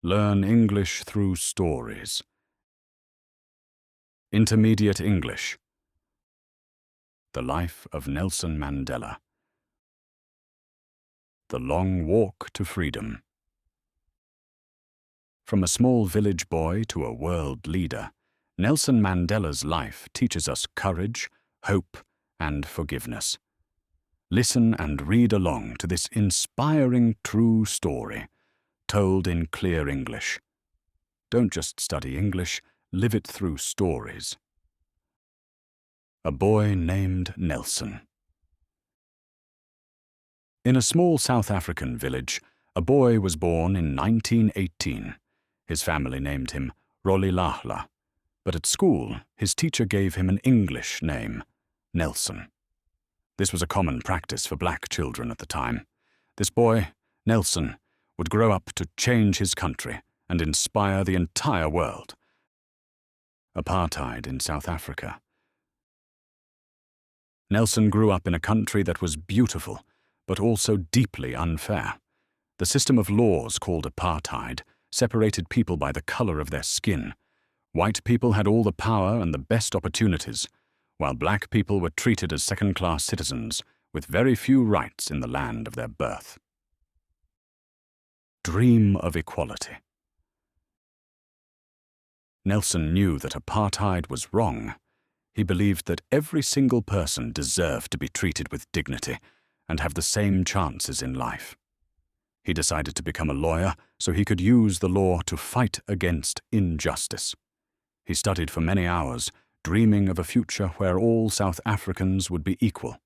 Learn English through stories. Intermediate English. The Life of Nelson Mandela. The Long Walk to Freedom. From a small village boy to a world leader, Nelson Mandela's life teaches us courage, hope, and forgiveness. Listen and read along to this inspiring true story, told in clear English. Don't just study English, live it through stories. A boy named Nelson. In a small South African village, a boy was born in 1918. His family named him Rolihlahla, but at school, his teacher gave him an English name, Nelson. This was a common practice for black children at the time. This boy, Nelson, would grow up to change his country and inspire the entire world. Apartheid in South Africa. Nelson grew up in a country that was beautiful, but also deeply unfair. The system of laws called apartheid separated people by the color of their skin. White people had all the power and the best opportunities, while black people were treated as second-class citizens with very few rights in the land of their birth. Dream of equality. Nelson knew that apartheid was wrong. He believed that every single person deserved to be treated with dignity and have the same chances in life. He decided to become a lawyer so he could use the law to fight against injustice. He studied for many hours, dreaming of a future where all South Africans would be equal.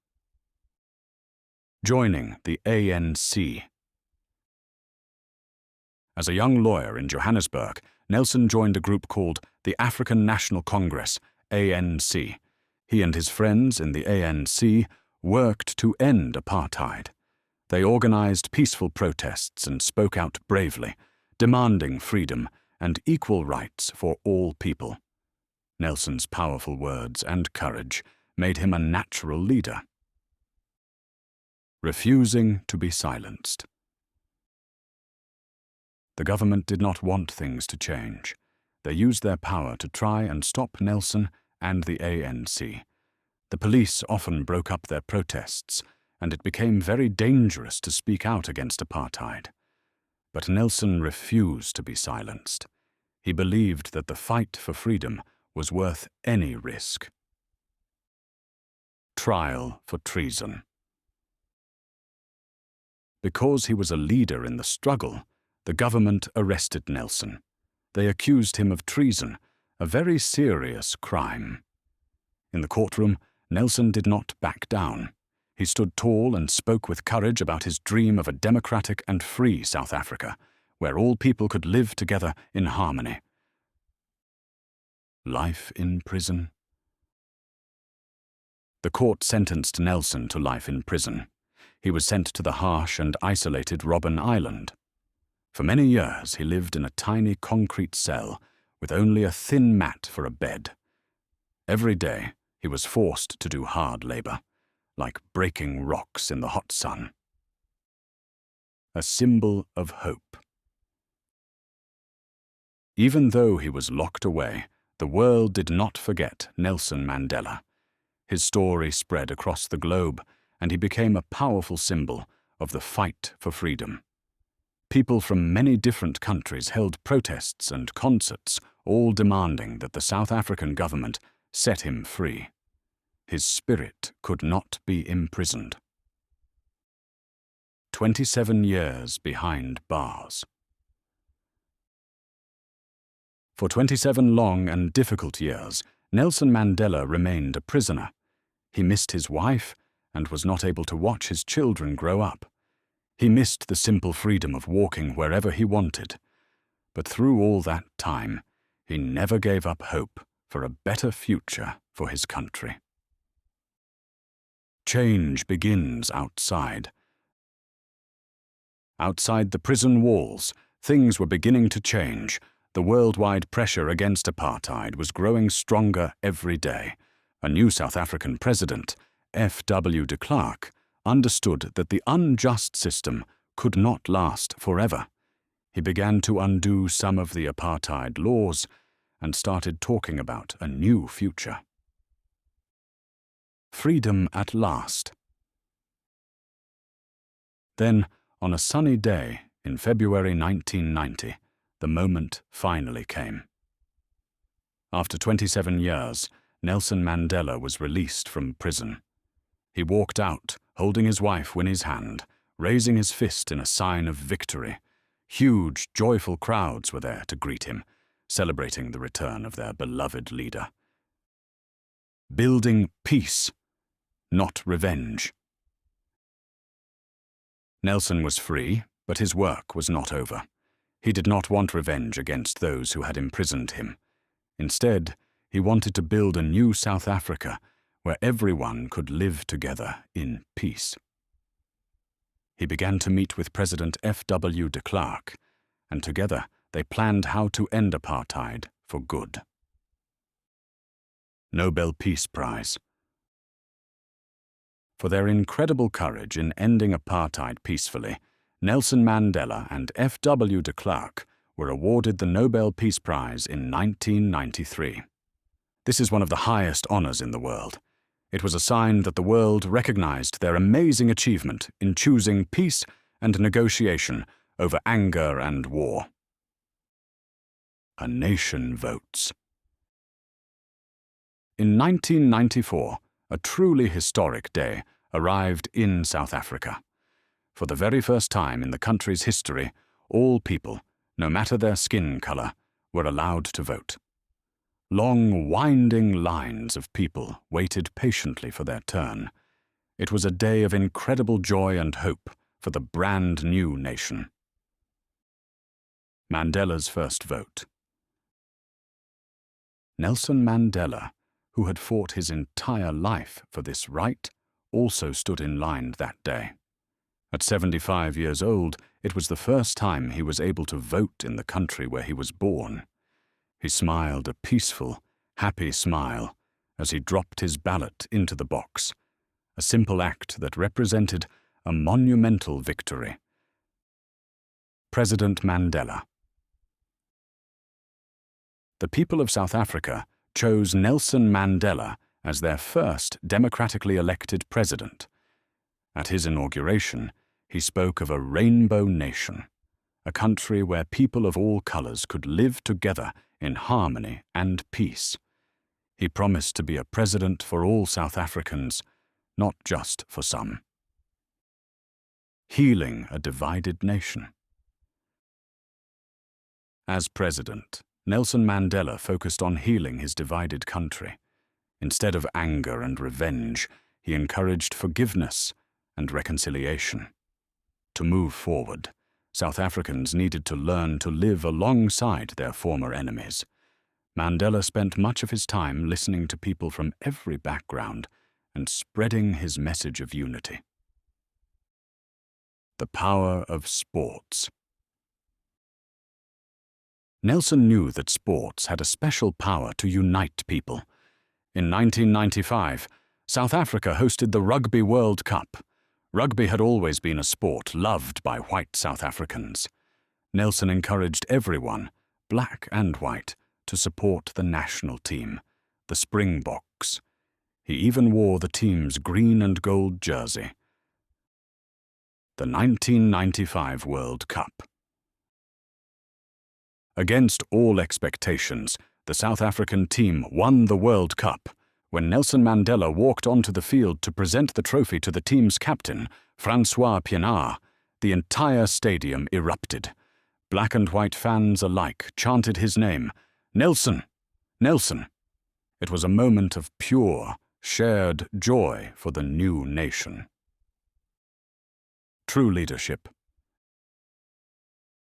Joining the ANC. As a young lawyer in Johannesburg, Nelson joined a group called the African National Congress, ANC. He and his friends in the ANC worked to end apartheid. They organized peaceful protests and spoke out bravely, demanding freedom and equal rights for all people. Nelson's powerful words and courage made him a natural leader. Refusing to be silenced. The government did not want things to change. They used their power to try and stop Nelson and the ANC. The police often broke up their protests, and it became very dangerous to speak out against apartheid. But Nelson refused to be silenced. He believed that the fight for freedom was worth any risk. Trial for treason. Because he was a leader in the struggle, the government arrested Nelson. They accused him of treason, a very serious crime. In the courtroom, Nelson did not back down. He stood tall and spoke with courage about his dream of a democratic and free South Africa, where all people could live together in harmony. Life in prison. The court sentenced Nelson to life in prison. He was sent to the harsh and isolated Robben Island. For many years he lived in a tiny concrete cell with only a thin mat for a bed. Every day he was forced to do hard labor, like breaking rocks in the hot sun. A symbol of hope. Even though he was locked away, the world did not forget Nelson Mandela. His story spread across the globe, and he became a powerful symbol of the fight for freedom. People from many different countries held protests and concerts, all demanding that the South African government set him free. His spirit could not be imprisoned. 27 years behind bars. For 27 long and difficult years, Nelson Mandela remained a prisoner. He missed his wife and was not able to watch his children grow up. He missed the simple freedom of walking wherever he wanted. But through all that time, he never gave up hope for a better future for his country. Change begins outside. Outside the prison walls, things were beginning to change. The worldwide pressure against apartheid was growing stronger every day. A new South African president, F.W. de Klerk, understood that the unjust system could not last forever. He began to undo some of the apartheid laws and started talking about a new future. Freedom at last. Then, on a sunny day in February 1990, the moment finally came. After 27 years, Nelson Mandela was released from prison. He walked out, holding his wife Winnie's hand, raising his fist in a sign of victory. Huge, joyful crowds were there to greet him, celebrating the return of their beloved leader. Building peace, not revenge. Nelson was free, but his work was not over. He did not want revenge against those who had imprisoned him. Instead, he wanted to build a new South Africa where everyone could live together in peace. He began to meet with President F.W. de Klerk, and together they planned how to end apartheid for good. Nobel Peace Prize. For their incredible courage in ending apartheid peacefully, Nelson Mandela and F.W. de Klerk were awarded the Nobel Peace Prize in 1993. This is one of the highest honors in the world. It was a sign that the world recognized their amazing achievement in choosing peace and negotiation over anger and war. A nation votes. In 1994, a truly historic day arrived in South Africa. For the very first time in the country's history, all people, no matter their skin color, were allowed to vote. Long, winding lines of people waited patiently for their turn. It was a day of incredible joy and hope for the brand new nation. Mandela's first vote. Nelson Mandela, who had fought his entire life for this right, also stood in line that day. At 75 years old, it was the first time he was able to vote in the country where he was born. He smiled a peaceful, happy smile as he dropped his ballot into the box, a simple act that represented a monumental victory. President Mandela. The people of South Africa chose Nelson Mandela as their first democratically elected president. At his inauguration, he spoke of a rainbow nation, a country where people of all colors could live together in harmony and peace. He promised to be a president for all South Africans, not just for some. Healing a divided nation. As president, Nelson Mandela focused on healing his divided country. Instead of anger and revenge, he encouraged forgiveness and reconciliation. To move forward, South Africans needed to learn to live alongside their former enemies. Mandela spent much of his time listening to people from every background and spreading his message of unity. The power of sports. Nelson knew that sports had a special power to unite people. In 1995, South Africa hosted the Rugby World Cup. Rugby had always been a sport loved by white South Africans. Nelson encouraged everyone, black and white, to support the national team, the Springboks. He even wore the team's green and gold jersey. The 1995 World Cup. Against all expectations, the South African team won the World Cup. When Nelson Mandela walked onto the field to present the trophy to the team's captain, Francois Pienaar, the entire stadium erupted. Black and white fans alike chanted his name, "Nelson! Nelson!" It was a moment of pure, shared joy for the new nation. True leadership.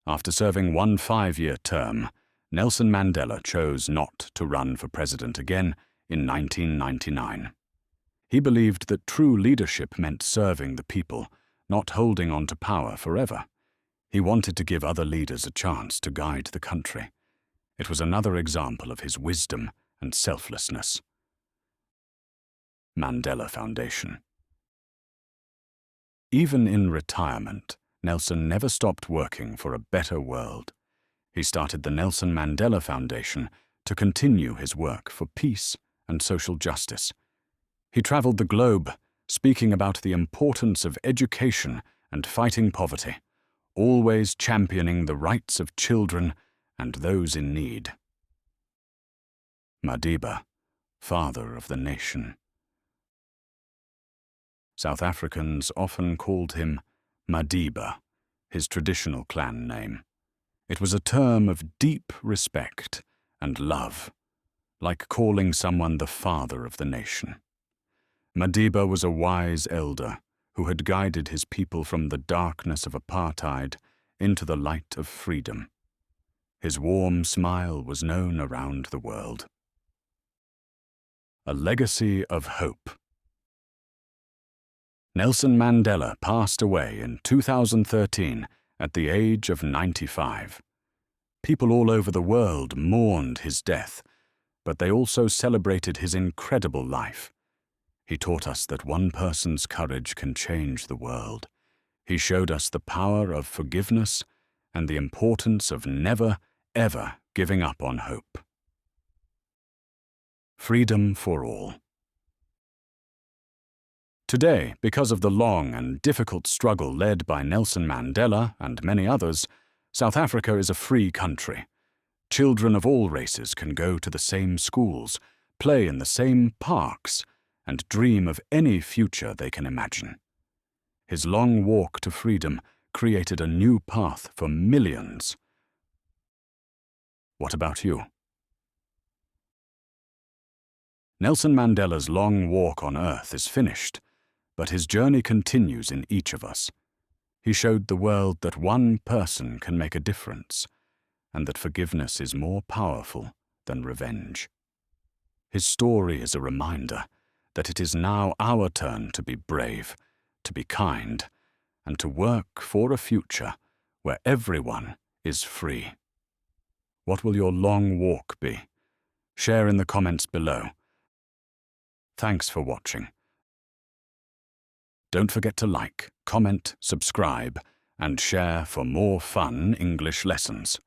After serving one 5-year term, Nelson Mandela chose not to run for president again in 1999. He believed that true leadership meant serving the people, not holding on to power forever. He wanted to give other leaders a chance to guide the country. It was another example of his wisdom and selflessness. Mandela Foundation. Even in retirement, Nelson never stopped working for a better world. He started the Nelson Mandela Foundation to continue his work for peace and social justice. He traveled the globe, speaking about the importance of education and fighting poverty, always championing the rights of children and those in need. Madiba, father of the nation. South Africans often called him Madiba, his traditional clan name. It was a term of deep respect and love, like calling someone the father of the nation. Madiba was a wise elder who had guided his people from the darkness of apartheid into the light of freedom. His warm smile was known around the world. A legacy of hope. Nelson Mandela passed away in 2013 at the age of 95. People all over the world mourned his death, but they also celebrated his incredible life. He taught us that one person's courage can change the world. He showed us the power of forgiveness and the importance of never, ever giving up on hope. Freedom for all. Today, because of the long and difficult struggle led by Nelson Mandela and many others, South Africa is a free country. Children of all races can go to the same schools, play in the same parks, and dream of any future they can imagine. His long walk to freedom created a new path for millions. What about you? Nelson Mandela's long walk on Earth is finished, but his journey continues in each of us. He showed the world that one person can make a difference, and that forgiveness is more powerful than revenge. His story is a reminder that it is now our turn to be brave, to be kind, and to work for a future where everyone is free. What will your long walk be? Share in the comments below. Thanks for watching. Don't forget to like, comment, subscribe, and share for more fun English lessons.